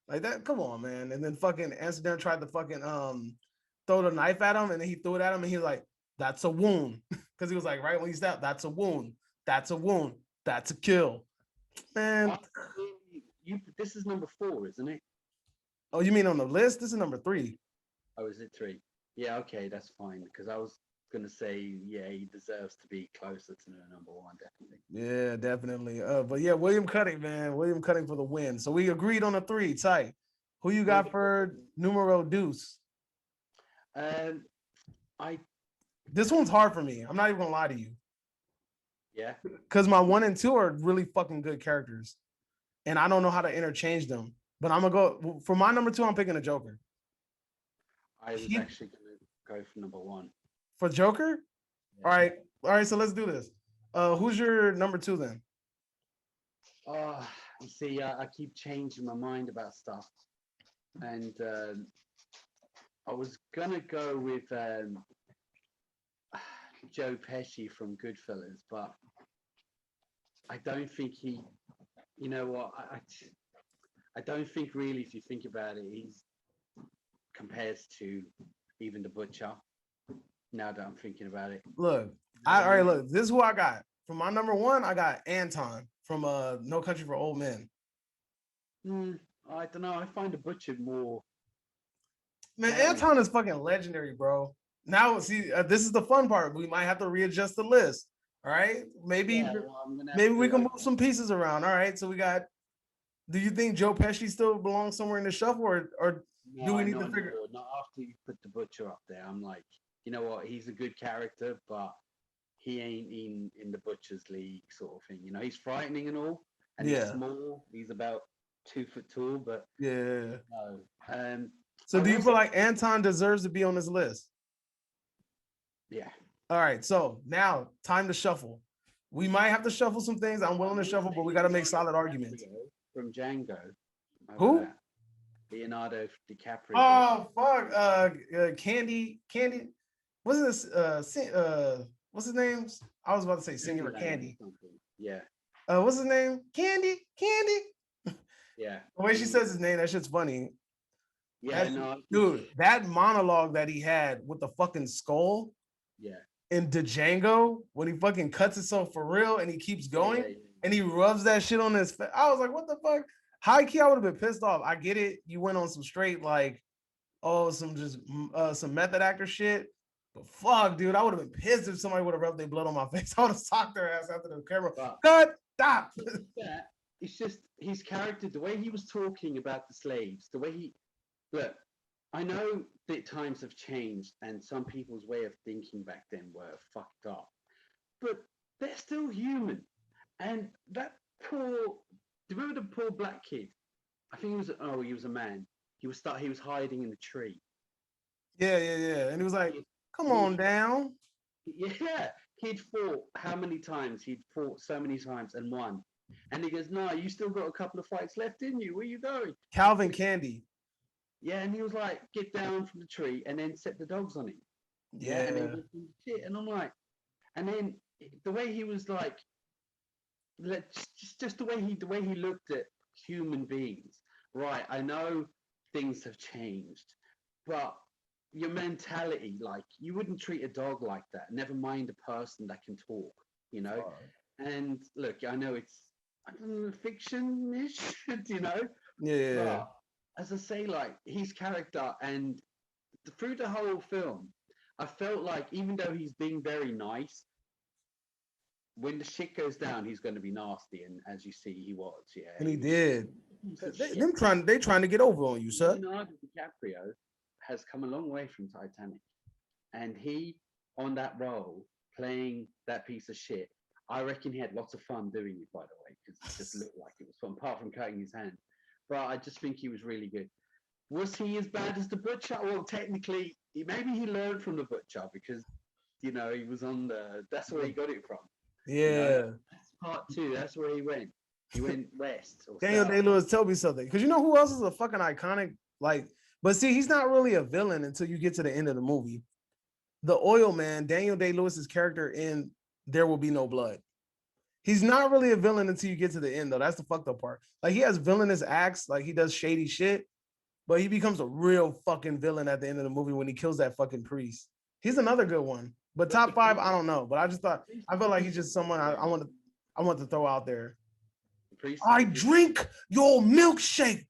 Like that, come on, man. And then fucking Amsterdam tried to fucking throw the knife at him, and then he threw it at him, and he was like, that's a wound. Because he was like, right when he stopped, that's a wound, that's a wound, that's a kill. Man. This is number 4, isn't it? Oh, you mean on the list? This is number 3. Oh, is it 3? Yeah, okay, that's fine. Because I was gonna say, yeah, he deserves to be closer to the number 1, definitely. Yeah, definitely. But yeah, William Cutting, man. William Cutting for the win. So we agreed on a 3. Tight. Who you got for numero deuce? This one's hard for me. I'm not even gonna lie to you. Yeah. Because my 1 and 2 are really fucking good characters, and I don't know how to interchange them. But I'm gonna go for my number 2. I'm picking a Joker. I was actually going to go for number one. For Joker? Yeah. All right, so let's do this. Who's your number 2 then? Oh, you see, I keep changing my mind about stuff. And I was going to go with Joe Pesci from Goodfellas, but I don't think he, you know what, I don't think really, if you think about it, he's compares to even the Butcher. Now that I'm thinking about it. Look, all right, look, this is who I got. For my number 1, I got Anton from No Country for Old Men. I don't know. I find the Butcher more. Man, Anton is fucking legendary, bro. Now, see, this is the fun part. We might have to readjust the list. All right, maybe we can move some pieces around. All right, so we got. Do you think Joe Pesci still belongs somewhere in the shuffle, or do we need to figure? Not after you put the Butcher up there. I'm like, you know what? He's a good character, but he ain't in the Butcher's league, sort of thing. You know, he's frightening and all, and he's small. He's about 2 foot tall, but yeah. No. So do you feel like Anton deserves to be on this list? Yeah. All right. So now time to shuffle. We might have to shuffle some things. I'm willing to shuffle, but we got to make solid arguments. From Django. Who? Leonardo DiCaprio. Oh fuck. Candy. What's this? What's his name? I was about to say Singular Candy. Yeah. What's his name? Candy. Yeah. The way she says his name, that shit's funny. Yeah, Dude, that monologue that he had with the fucking skull. Yeah. In Django, when he fucking cuts himself for real and he keeps going and he rubs that shit on his face. I was like, what the fuck? High key, I would have been pissed off. I get it. You went on some straight, like, some method actor shit. But fuck, dude, I would have been pissed if somebody would have rubbed their blood on my face. I would have socked their ass after the camera. Stop. Yeah, it's just his character, the way he was talking about the slaves, the way he look. I know that times have changed and some people's way of thinking back then were fucked up, but they're still human. And that remember the poor black kid? I think he was a man. He was hiding in the tree. Yeah. And he was like, come on down. Yeah. He'd fought how many times? He'd fought so many times and won. And he goes, no, you still got a couple of fights left in you. Where you going? Calvin Candy. Yeah, and he was like, get down from the tree and then set the dogs on him. Yeah. And shit. And I'm like, and then the way he was like, just the way he looked at human beings. Right, I know things have changed, but your mentality, like, you wouldn't treat a dog like that. Never mind a person that can talk, you know. And look, I know it's fiction-ish, you know. Yeah. But as I say, like, his character and through the whole film, I felt like even though he's being very nice, when the shit goes down, he's going to be nasty. And as you see, he was. Yeah. And he did. They trying to get over on you, sir. Leonardo DiCaprio has come a long way from Titanic, and he on that role playing that piece of shit. I reckon he had lots of fun doing it, by the way, because it just looked like it was fun, apart from cutting his hand. But I just think he was really good. Was he as bad as the Butcher? Well, technically, maybe he learned from the Butcher because, you know, he was on that's where he got it from. Yeah. You know, that's part 2. That's where he went. He went west. Daniel Day-Lewis, tell me something. Because you know who else is a fucking iconic, like, but see, he's not really a villain until you get to the end of the movie. The Oil Man, Daniel Day-Lewis's character in There Will Be No Blood. He's not really a villain until you get to the end, though. That's the fucked up part. Like, he has villainous acts, like he does shady shit, but he becomes a real fucking villain at the end of the movie when he kills that fucking priest. He's another good one. But top 5, I don't know. But I felt like he's just someone I want to throw out there. I drink your milkshake.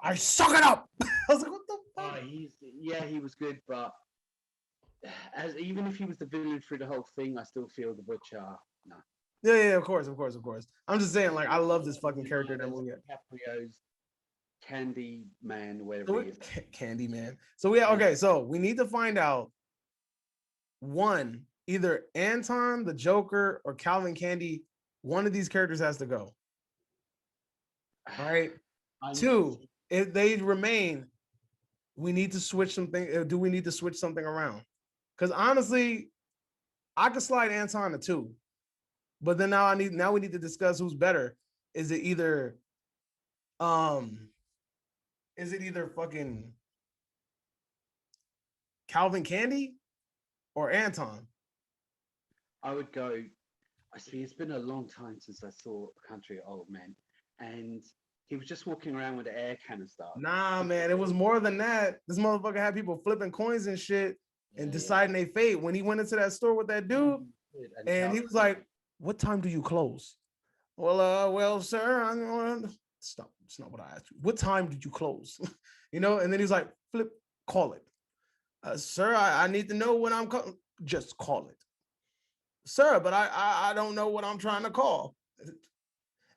I suck it up. I was like, what the fuck? He was good, but even if he was the villain through the whole thing, I still feel the Butcher. No. Yeah, of course. I'm just saying, like, I love this fucking character in that movie. DiCaprio's Candy Man, whatever he is. Candy Man. So so we need to find out one, either Anton, the Joker, or Calvin Candy. One of these characters has to go. All right. 2, if they remain, we need to switch something. Do we need to switch something around? Because honestly, I could slide Anton to 2, but then now we need to discuss who's better. Is it either um fucking Calvin Candy or Anton? I would go. I see. It's been a long time since I saw Country of Old Men, and he was just walking around with the air canister. Nah, man, it was more than that. This motherfucker had people flipping coins and shit and deciding their fate. When he went into that store with that dude, and he was like, "What time do you close?" Well, sir, I'm gonna stop. It's not what I asked you. What time did you close? And then he was like, "Flip, call it, sir. I need to know when I'm calling. Just call it, sir. But I don't know what I'm trying to call."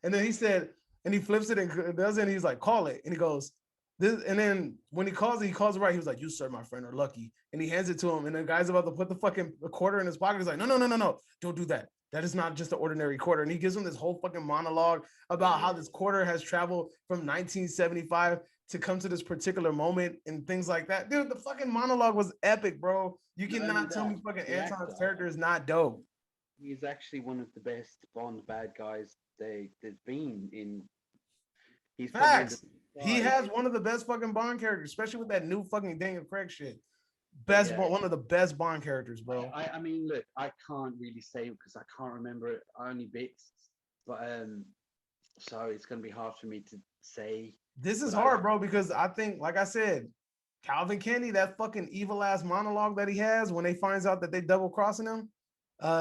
And then he said, and he flips it and does it. And he's like, "Call it," and he goes, "This." And then when he calls it right. He was like, "You, sir, my friend, are lucky." And he hands it to him, and the guy's about to put the fucking quarter in his pocket. He's like, "No, don't do that. That is not just an ordinary quarter." And he gives him this whole fucking monologue about how this quarter has traveled from 1975 to come to this particular moment and things like that. Dude, the fucking monologue was epic, bro. You cannot tell me fucking Anton's character is not dope. He's actually one of the best Bond bad guys there's been in. He's Facts. He has one of the best fucking Bond characters, especially with that new fucking Daniel Craig shit. One of the best Bond characters, bro. I mean, look, I can't really say because I can't remember it only bits, but so it's gonna be hard for me to say. This is hard, bro, because I think, like I said, Calvin Candy, that fucking evil ass monologue that he has when they finds out that they double crossing him,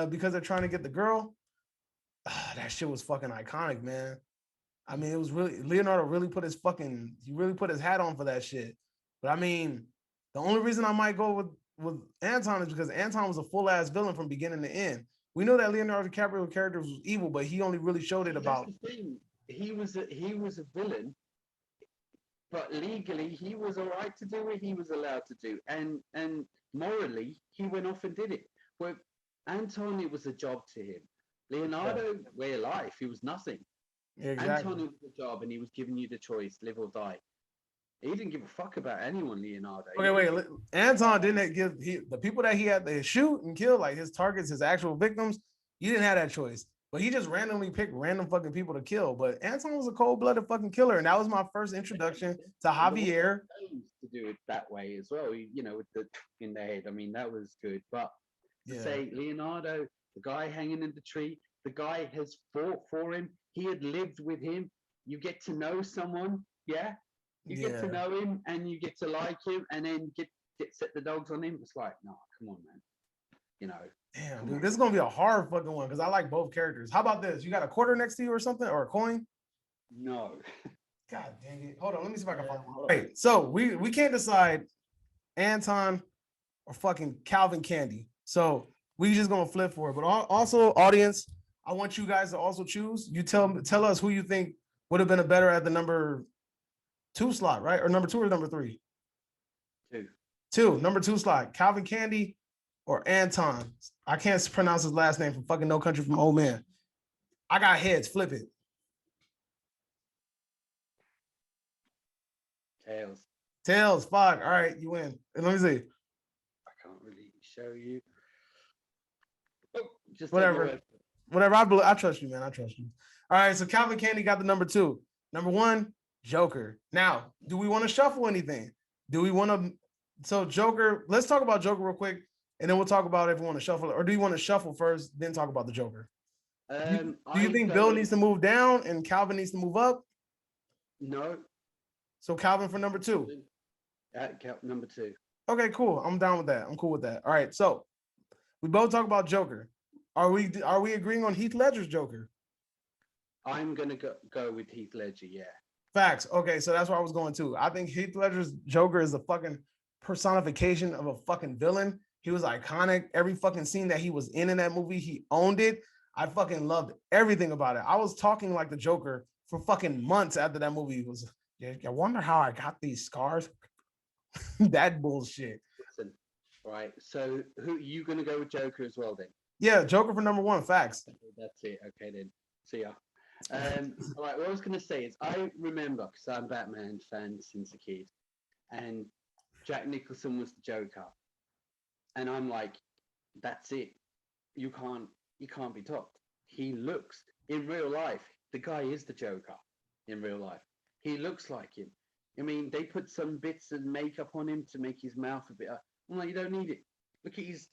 because they're trying to get the girl. That shit was fucking iconic, man. I mean, it was really Leonardo really put his hat on for that shit. But I mean, the only reason I might go with Anton is because Anton was a full ass villain from beginning to end. We know that Leonardo DiCaprio character was evil, but he only really showed it about. That's the thing. He was a villain, but legally he was all right to do what he was allowed to do, and morally he went off and did it. Well, Anton, it was a job to him. Leonardo, way of life, he was nothing. Exactly. Anton was the job, and he was giving you the choice, live or die. He didn't give a fuck about anyone, Leonardo. Okay, wait. Anton didn't give the people that he had to shoot and kill, like his targets, his actual victims. He didn't have that choice, but he just randomly picked random fucking people to kill. But Anton was a cold-blooded fucking killer, and that was my first introduction to Javier. To do it that way as well, with the in the head. I mean, that was good. But to say Leonardo, the guy hanging in the tree, the guy has fought for him. He had lived with him. You get to know someone, yeah. You get to know him, and you get to like him, and then get set the dogs on him. It's like, no, come on, man. Damn, dude, this is gonna be a hard fucking one because I like both characters. How about this? You got a quarter next to you or something, or a coin? No. God dang it! Hold on, let me see if I can find one. Wait, so we can't decide Anton or fucking Calvin Candy. So we just gonna flip for it. But also, audience, I want you guys to also choose. You tell us who you think would have been a better at the number 2 slot, right? Or number 2 or number 3? 2. Number 2 slot. Calvin Candy or Anton. I can't pronounce his last name from fucking No Country from Old Man. I got heads. Flip it. Tails. Fuck. All right, you win. And let me see. I can't really show you. Just whatever. I trust you, man. I trust you. All right, so Calvin Candy got the number 2. Number 1, Joker. Now, do we want to shuffle anything? Do we want to? So Joker. Let's talk about Joker real quick, and then we'll talk about if we want to shuffle it, or do you want to shuffle first, then talk about the Joker? Do you think Bill needs to move down and Calvin needs to move up? No. So Calvin for number 2. Number 2. Okay, cool. I'm down with that. I'm cool with that. All right. So we both talk about Joker. Are we agreeing on Heath Ledger's Joker? I'm gonna go with Heath Ledger. Yeah. Facts. Okay, so that's where I was going to. I think Heath Ledger's Joker is a fucking personification of a fucking villain. He was iconic. Every fucking scene that he was in that movie, he owned it. I fucking loved everything about it. I was talking like the Joker for fucking months after that movie was. I wonder how I got these scars. That bullshit. Listen, right. So who you gonna go with Joker as well then? Yeah, Joker for number 1. Facts. That's it. Okay then. See ya. All right. What I was gonna say is I remember because I'm a Batman fan since a kid, and Jack Nicholson was the Joker, and I'm like, that's it. You can't be topped. He looks in real life. The guy is the Joker in real life. He looks like him. I mean, they put some bits of makeup on him to make his mouth a bit. I'm like, you don't need it. Look at his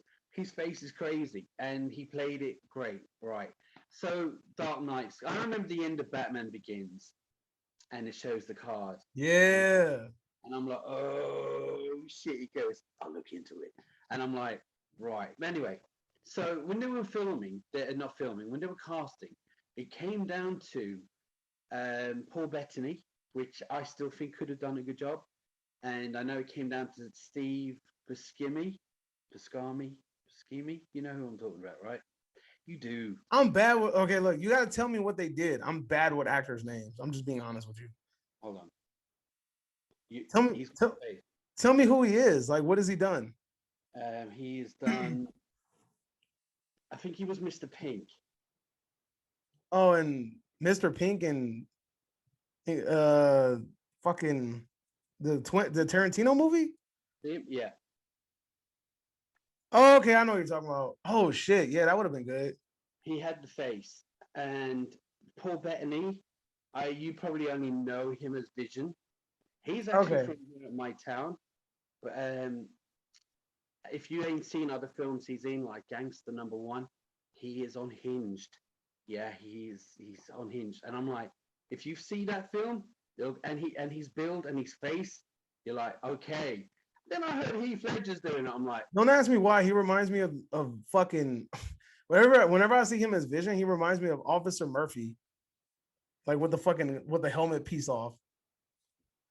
face is crazy, and he played it great. Right. So Dark Knights. I remember the end of Batman Begins, and it shows the card. Yeah. And I'm like, oh shit. He goes, I'll look into it. And I'm like, right. Anyway, so when they were filming, not filming, when they were casting, it came down to Paul Bettany, which I still think could have done a good job. And I know it came down to Steve Buscemi. You know who I'm talking about, right? You do. I'm bad with. Okay, look, you got to tell me what they did. I'm bad with actors' names. I'm just being honest with you. Hold on. Tell me who he is. Like, what has he done? He's done. I think he was Mr. Pink. Oh, and Mr. Pink and fucking the Tarantino movie. Yeah. Oh, okay, I know what you're talking about. Oh shit, yeah, that would have been good. He had the face, and Paul Bettany. You probably only know him as Vision. He's actually from my town, but if you ain't seen other films he's in, like Gangster #1, he is unhinged. Yeah, he's unhinged, and I'm like, if you see that film, and his build and his face, you're like, okay. Then I heard Heath Ledger's doing it. I'm like, don't ask me why. He reminds me of fucking. Whenever I see him as Vision, he reminds me of Officer Murphy, like with the helmet piece off.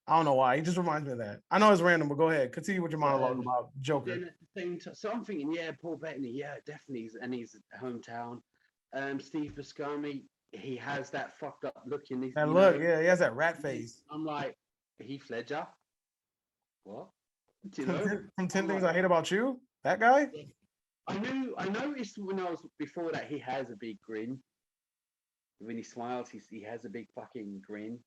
I don't know why. He just reminds me of that. I know it's random, but go ahead. Continue with your monologue about Joker. Then at the same time, so I'm thinking, yeah, Paul Bettany, yeah, definitely, and his hometown. Steve Buscemi, he has that fucked up look in his. Yeah, he has that rat face. I'm like, Heath Ledger. What? Do you know? From 10 Things I Hate About You? That guy? Yeah. I noticed when I was before that he has a big grin. When he smiles, he has a big fucking grin.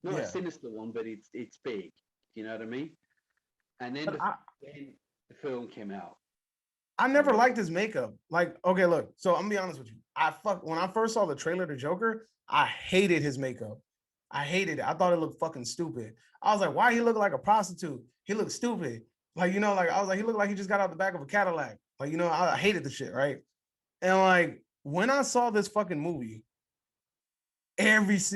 Not a sinister one, but it's big. Do you know what I mean? And then then the film came out. I never liked his makeup. Like, okay, look. So I'm gonna be honest with you. When I first saw the trailer to Joker, I hated his makeup. I hated it. I thought it looked fucking stupid. I was like, why he look like a prostitute? He looked stupid. Like, like I was like, he looked like he just got out the back of a Cadillac. Like, I hated the shit, right? And like when I saw this fucking movie, I was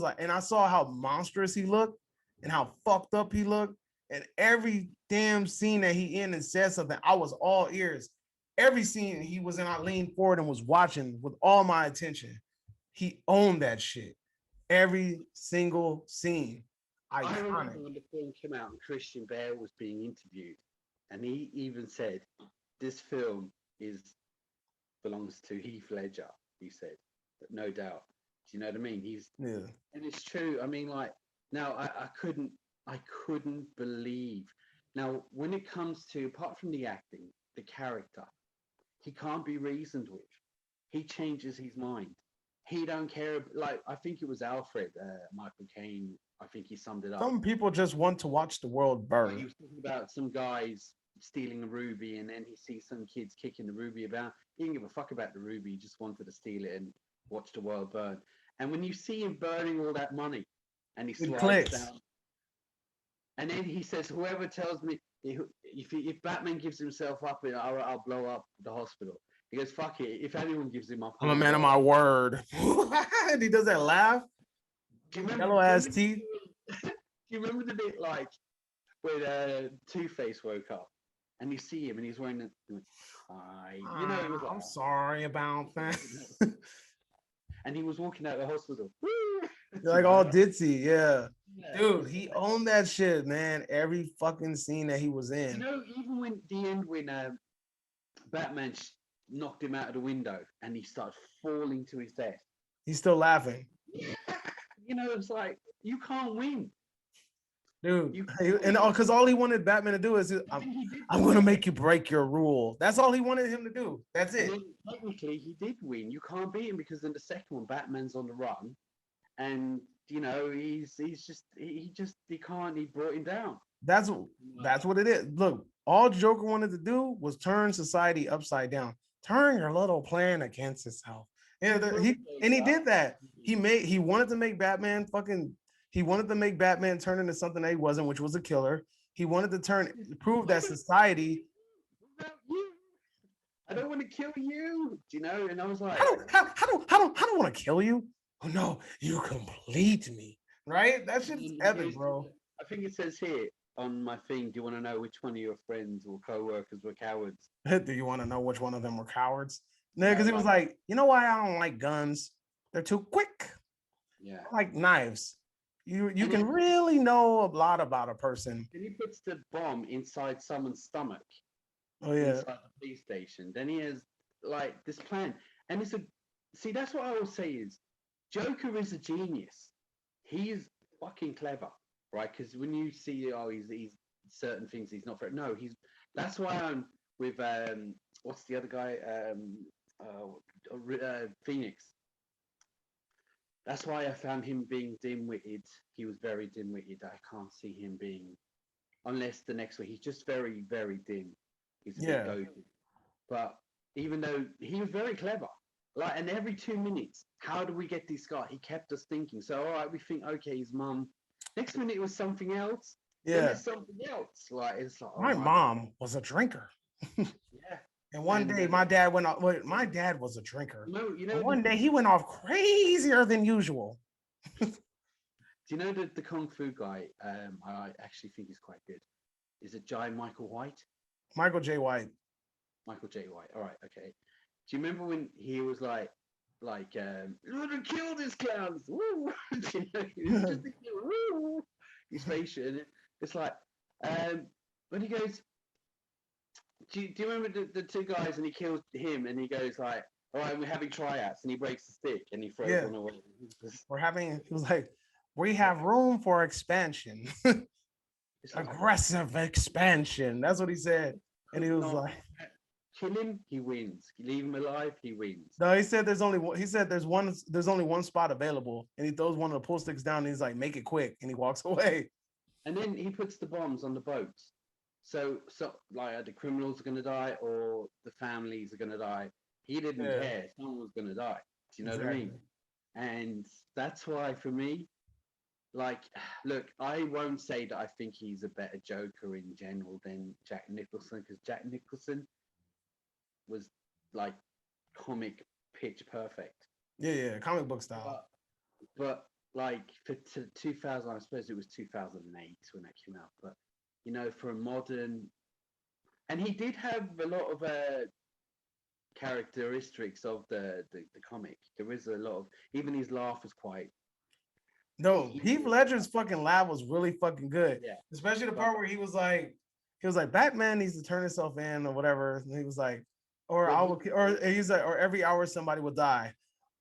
like, and I saw how monstrous he looked and how fucked up he looked. And every damn scene that he in and said something, I was all ears. Every scene he was in, I leaned forward and was watching with all my attention. He owned that shit. Every single scene. I remember when the film came out and Christian Bale was being interviewed, and he even said, "This film belongs to Heath Ledger." He said, but no doubt. Do you know what I mean? And it's true. I mean, like now, I couldn't believe. Now, when it comes to apart from the acting, the character, he can't be reasoned with. He changes his mind. He don't care. Like I think it was Alfred, Michael Caine. I think he summed it up. Some people just want to watch the world burn. He was talking about some guys stealing a ruby, and then he sees some kids kicking the ruby about. He didn't give a fuck about the ruby. He just wanted to steal it and watch the world burn. And when you see him burning all that money, and he slides down, and then he says, "Whoever tells me if Batman gives himself up, I'll blow up the hospital." He goes, "Fuck it. If anyone gives him up, I'm a man of my word." And he does that laugh. Yellow ass teeth. Do you remember the bit like when Two-Face woke up and you see him and he's wearing hi, it was like, I'm sorry about that. And he was walking out of the hospital. Like all ditzy, yeah. Dude, he owned that shit, man. Every fucking scene that he was in. Even when the end when Batman knocked him out of the window and he started falling to his death. He's still laughing. It's like you can't win. Dude, and because all he wanted Batman to do is I'm gonna make you break your rule. That's all he wanted him to do. That's it. Technically, he did win. You can't beat him because in the second one, Batman's on the run, and he brought him down. That's what it is. Look, all Joker wanted to do was turn society upside down. Turn your little plan against itself. Yeah, he did that. He wanted to make Batman fucking. He wanted to make Batman turn into something that he wasn't, which was a killer. He wanted to prove that society. You. I don't want to kill you, you know. And I was like, I don't want to kill you. Oh no, you complete me, right? That shit's epic, bro. I think it says here on my thing. Do you want to know which one of your friends or co-workers were cowards? Do you want to know which one of them were cowards? No, Yeah, because he was like, you know why I don't like guns? They're too quick. Yeah, I like knives. You can really know a lot about a person. Then he puts the bomb inside someone's stomach. Oh yeah, inside the police station. Then he has like this plan, and it's a see. That's what I will say is Joker is a genius. He is fucking clever, right? Because when you see he's certain things he's not for. No, he's that's why I'm with what's the other guy Phoenix. That's why I found him being dim-witted. He was very dim-witted. I can't see him being unless the next one. He's just very very dim. He's a bit goaded. But even though he was very clever, like, and every 2 minutes, how do we get this guy? He kept us thinking. So, all right, we think, okay, his mum. Next minute, it was something else. Yeah. Then it's something else. Like, it's like, my mom was a drinker. Yeah. And one day, my dad went off. Well, my dad was a drinker. You know, one day he went off crazier than usual. Do you know the Kung Fu guy? I actually think he's quite good. Is it Michael White? Michael J. White. Michael J. White. All right, okay. Do you remember when he was like, "You want to kill these clowns?" Woo! You know, he was just woo! His face, and it's like, when he goes, do you remember the two guys, and he kills him, and he goes like, "All right, we're having tryouts," and he breaks the stick, and he throws one away. He was like, "We have room for expansion." Aggressive expansion. That's what he said. And he was like, kill him, he wins. Leave him alive, he wins. No, he said there's only only one spot available, and he throws one of the pool sticks down and he's like, make it quick, and he walks away. And then he puts the bombs on the boats. So like the criminals are gonna die or the families are gonna die. He didn't care. Someone was gonna die. Do you know what I mean? And that's why for me, like, look, I won't say that I think he's a better Joker in general than Jack Nicholson, because Jack Nicholson was like comic pitch perfect. Yeah, comic book style. But like for 2000, I suppose it was 2008 when that came out. But you know, for a modern, and he did have a lot of characteristics of the comic. There is a lot of, even his laugh was quite. No, Heath Ledger's fucking laugh was really fucking good. Yeah. Especially the part where he was like, Batman needs to turn himself in or whatever. And he was like, he's like, or every hour somebody will die.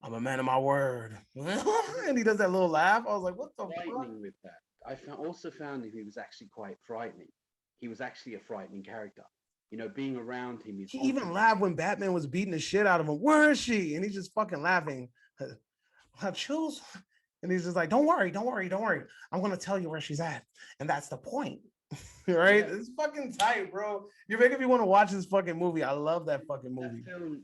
I'm a man of my word. And he does that little laugh. I was like, what the fuck? With that. I also found that he was actually quite frightening. He was actually a frightening character. You know, being around him. He even laughed when Batman was beating the shit out of him. Where is she? And he's just fucking laughing. I choose. And he's just like, don't worry. I'm going to tell you where she's at. And that's the point. Right? Yeah. It's fucking tight, bro. You're making me want to watch this fucking movie. I love that fucking movie. That film,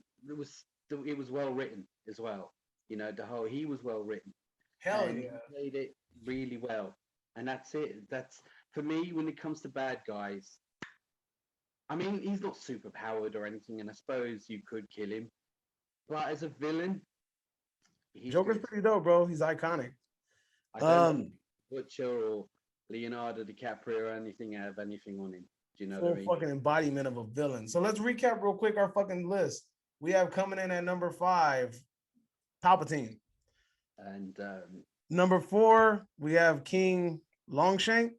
it was well written as well. You know, he was well written. Hell yeah. He played it really well. And that's it. That's, for me, when it comes to bad guys, I mean, he's not super powered or anything, and I suppose you could kill him. But as a villain, Joker's pretty dope, bro. He's iconic. I don't know Butcher or Leonardo DiCaprio or anything have anything on him. Do you know what I mean? Fucking embodiment of a villain. So let's recap real quick our fucking list. We have coming in at number 5, Palpatine. And number 4, we have King Longshanks.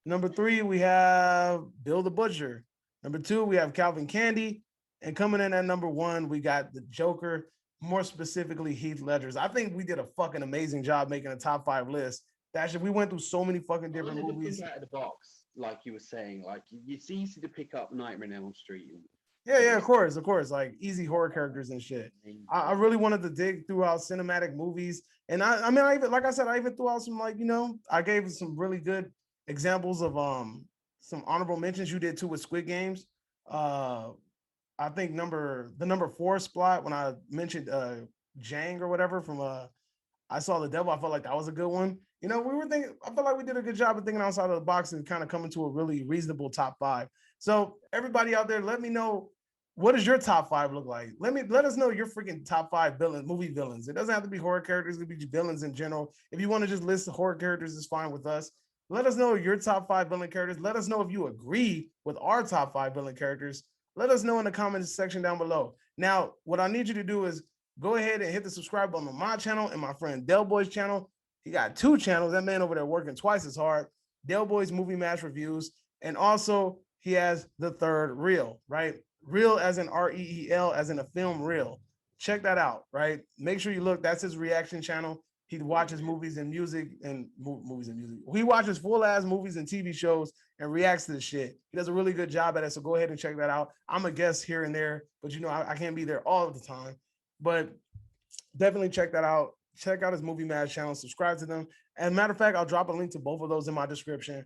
Number 3, we have Bill the Butcher. Number 2, we have Calvin Candy. And coming in at number 1, we got the Joker, more specifically Heath Ledger's. I think we did a fucking amazing job making a top 5 list. We went through so many fucking different movies. Out of the box, like you were saying, like it's easy to pick up Nightmare on Elm Street Yeah, of course, like easy horror characters and shit. mean, I really wanted to dig throughout cinematic movies, and I mean, I even like I said, I even threw out some like I gave some really good examples of some honorable mentions. You did too with Squid Games. Uh, I think the number 4 spot when I mentioned Jang or whatever from I saw the devil. I felt like that was a good one. We were thinking. I felt like we did a good job of thinking outside of the box and kind of coming to a really reasonable top 5. So everybody out there, let me know, what does your top 5 look like? Let us know your freaking top 5 movie villains. It doesn't have to be horror characters. It could be villains in general. If you want to just list the horror characters, it's fine with us. Let us know your top 5 villain characters. Let us know if you agree with our top 5 villain characters. Let us know in the comments section down below. Now, what I need you to do is go ahead and hit the subscribe button on my channel and my friend Delboy's channel. He got 2 channels. That man over there working twice as hard. Delboy's Movie Match Reviews. And also, he has the third reel, right? Reel as in REEL, as in a film reel. Check that out, right? Make sure you look. That's his reaction channel. He watches movies and music and movies and music. He watches full ass movies and TV shows and reacts to the shit. He does a really good job at it. So go ahead and check that out. I'm a guest here and there, but I can't be there all the time. But definitely check that out. Check out his Movie Mad channel. Subscribe to them. As a matter of fact, I'll drop a link to both of those in my description.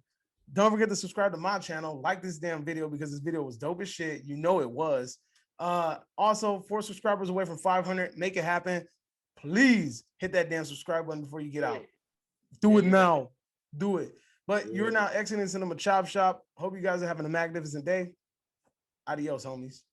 Don't forget to subscribe to my channel. Like this damn video because this video was dope as shit. You know it was. Also, 4 subscribers away from 500. Make it happen. Please hit that damn subscribe button before you get out. Do it now. Do it. But you're now exiting Cinema Chop Shop. Hope you guys are having a magnificent day. Adios, homies.